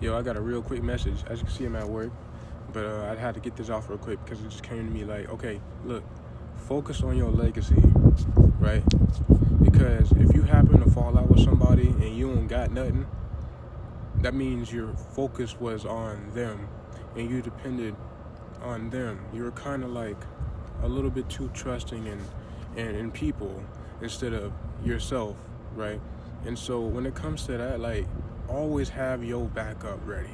Yo, I got a real quick message. As you can see, I'm at work, but I had to get this off real quick because it just came to me like, okay, look, focus on your legacy, right? Because if you happen to fall out with somebody and you don't got nothing, that means your focus was on them and you depended on them. You were kind of like a little bit too trusting in people instead of yourself, right? And so when it comes to that, like, always have your backup ready.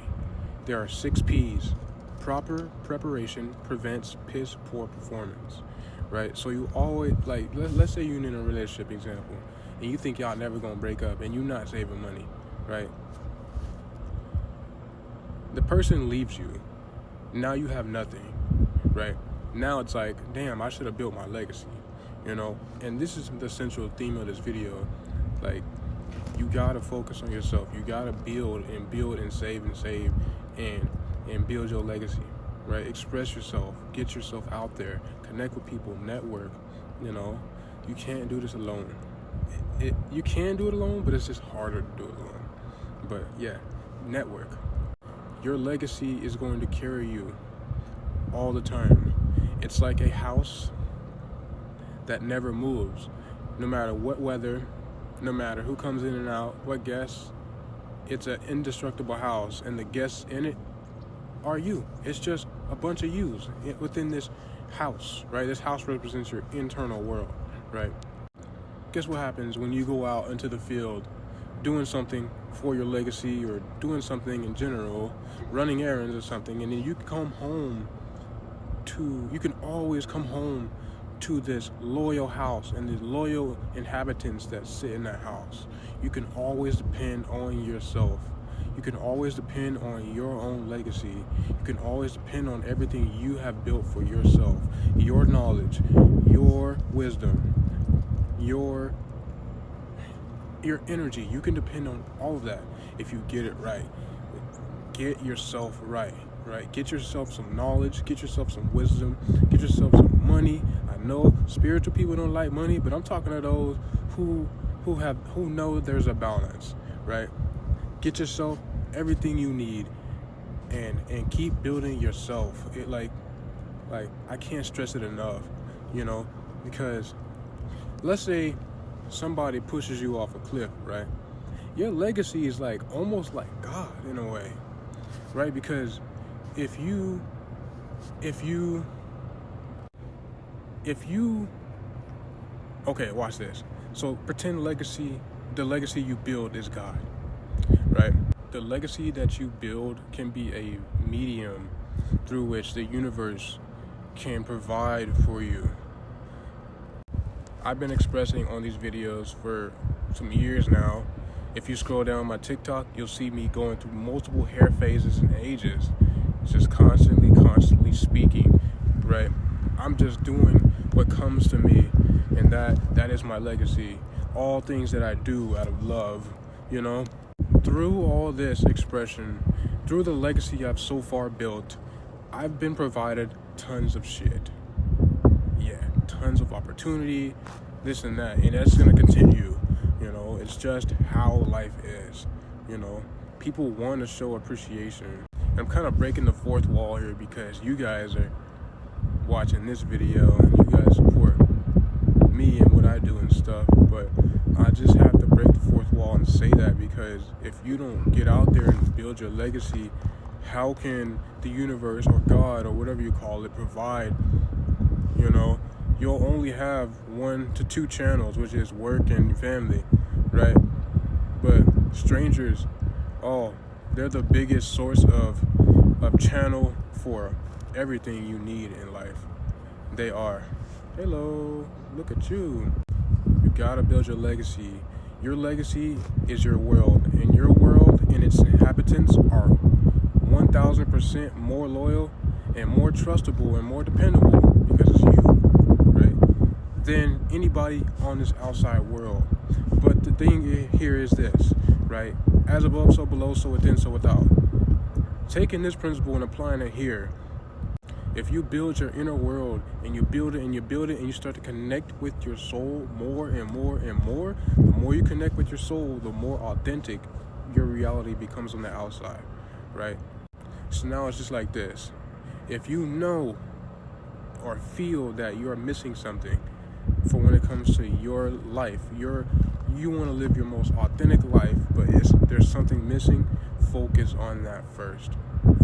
There are 6 P's. Proper preparation prevents piss poor performance, right? So you always, like, let's say you're in a relationship example and you think y'all never gonna break up and you're not saving money, right? The person leaves you. Now you have nothing, right? Now it's like, damn, I should have built my legacy, you know? And this is the central theme of this video. Like, you gotta focus on yourself. You gotta build and save and build your legacy, right? Express yourself, get yourself out there, connect with people, network, you know? You can't do this alone. You can do it alone, but it's just harder to do it alone. But yeah, network. Your legacy is going to carry you all the time. It's like a house that never moves, no matter what weather, no matter who comes in and out, what guests. It's an indestructible house, and the guests in it are you. It's just a bunch of yous within this house, right? This house represents your internal world, right? Guess what happens when you go out into the field doing something for your legacy or doing something in general, running errands or something, and then you can always come home to this loyal house and the loyal inhabitants that sit in that house. You can always depend on yourself. You can always depend on your own legacy. You can always depend on everything you have built for yourself. Your knowledge, your wisdom, your energy. You can depend on all of that if you get it right. Get yourself right. Get yourself some knowledge, get yourself some wisdom, get yourself some money. I know spiritual people don't like money, but I'm talking to those who know there's a balance, right? Get yourself everything you need and keep building yourself. It like I can't stress it enough, you know, because let's say somebody pushes you off a cliff, right? Your legacy is like almost like God in a way, right? Because if you okay, watch this. So pretend the legacy you build is God, right? The legacy that you build can be a medium through which the universe can provide for you. I've been expressing on these videos for some years now. If you scroll down my TikTok, you'll see me going through multiple hair phases and ages. Just constantly speaking, right? I'm just doing what comes to me, and that is my legacy. All things that I do out of love, you know? Through all this expression, through the legacy I've so far built, I've been provided tons of shit. Yeah, tons of opportunity, this and that, and that's gonna continue, you know? It's just how life is, you know? People want to show appreciation. I'm kind of breaking the fourth wall here because you guys are watching this video and you guys support me and what I do and stuff, but I just have to break the fourth wall and say that because if you don't get out there and build your legacy, how can the universe or God or whatever you call it provide? You know, you'll only have 1 to 2 channels, which is work and family, right? But strangers, they're the biggest source of channel for everything you need in life. They are. Hello, look at you. You gotta build your legacy. Your legacy is your world, and your world and its inhabitants are 1000% more loyal and more trustable and more dependable because it's you, right? Than anybody on this outside world. But the thing here is this, right? As above, so below, so within, so without. Taking this principle and applying it here, if you build your inner world and you build it and you build it and you start to connect with your soul more and more and more, the more you connect with your soul, the more authentic your reality becomes on the outside, right? So now it's just like this. If you know or feel that you are missing something for when it comes to your life, you want to live your most authentic life, but there's something missing, focus on that first.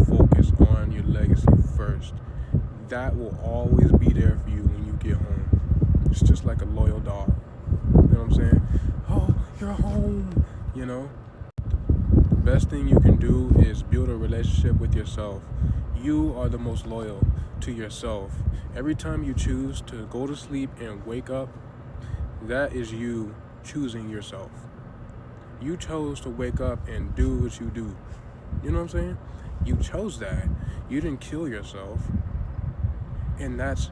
Focus on your legacy first. That will always be there for you when you get home. It's just like a loyal dog. You know what I'm saying? Oh, you're home. You know? The best thing you can do is build a relationship with yourself. You are the most loyal to yourself. Every time you choose to go to sleep and wake up, that is you choosing yourself. You chose to wake up and do what you do. You know what I'm saying? You chose that. You didn't kill yourself. And that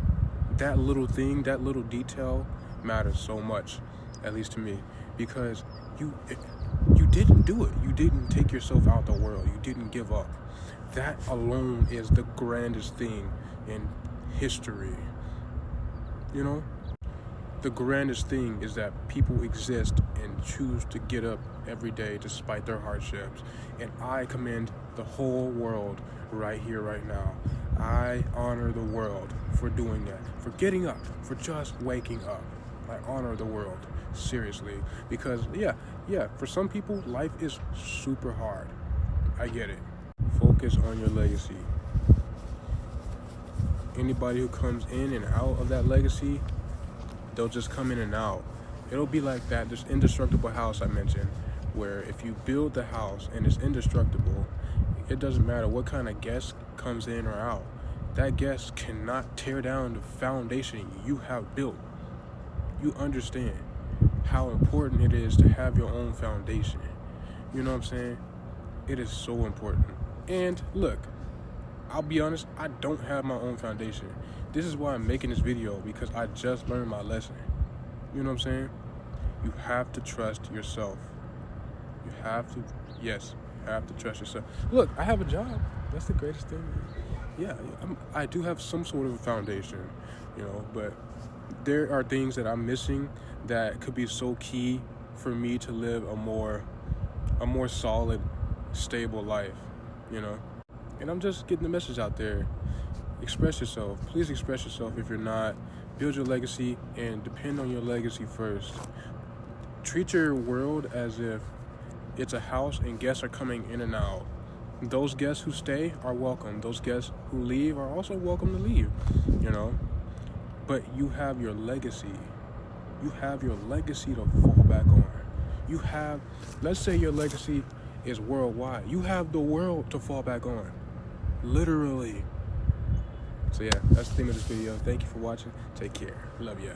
little thing, that little detail matters so much, at least to me, because you didn't do it. You didn't take yourself out the world. You didn't give up. That alone is the grandest thing in history. You know? The grandest thing is that people exist and choose to get up every day despite their hardships. And I commend the whole world right here, right now. I honor the world for doing that, for getting up, for just waking up. I honor the world, seriously. Because, yeah, for some people, life is super hard. I get it. Focus on your legacy. Anybody who comes in and out of that legacy, they'll just come in and out. It'll be like that, this indestructible house I mentioned, where if you build the house and it's indestructible, it doesn't matter what kind of guest comes in or out. That guest cannot tear down the foundation you have built. You understand how important it is to have your own foundation. You know what I'm saying? It is so important. And look, I'll be honest, I don't have my own foundation. This is why I'm making this video, because I just learned my lesson. You know what I'm saying? You have to trust yourself. You have to trust yourself. Look, I have a job. That's the greatest thing. Yeah, I do have some sort of a foundation, you know, but there are things that I'm missing that could be so key for me to live a more solid, stable life, you know? And I'm just getting the message out there. Express yourself. Please express yourself if you're not. Build your legacy and depend on your legacy first. Treat your world as if it's a house and guests are coming in and out. Those guests who stay are welcome. Those guests who leave are also welcome to leave, you know? But you have your legacy. You have your legacy to fall back on. You have, let's say your legacy is worldwide. You have the world to fall back on. Literally. So yeah, that's the theme of this video. Thank you for watching. Take care. Love ya.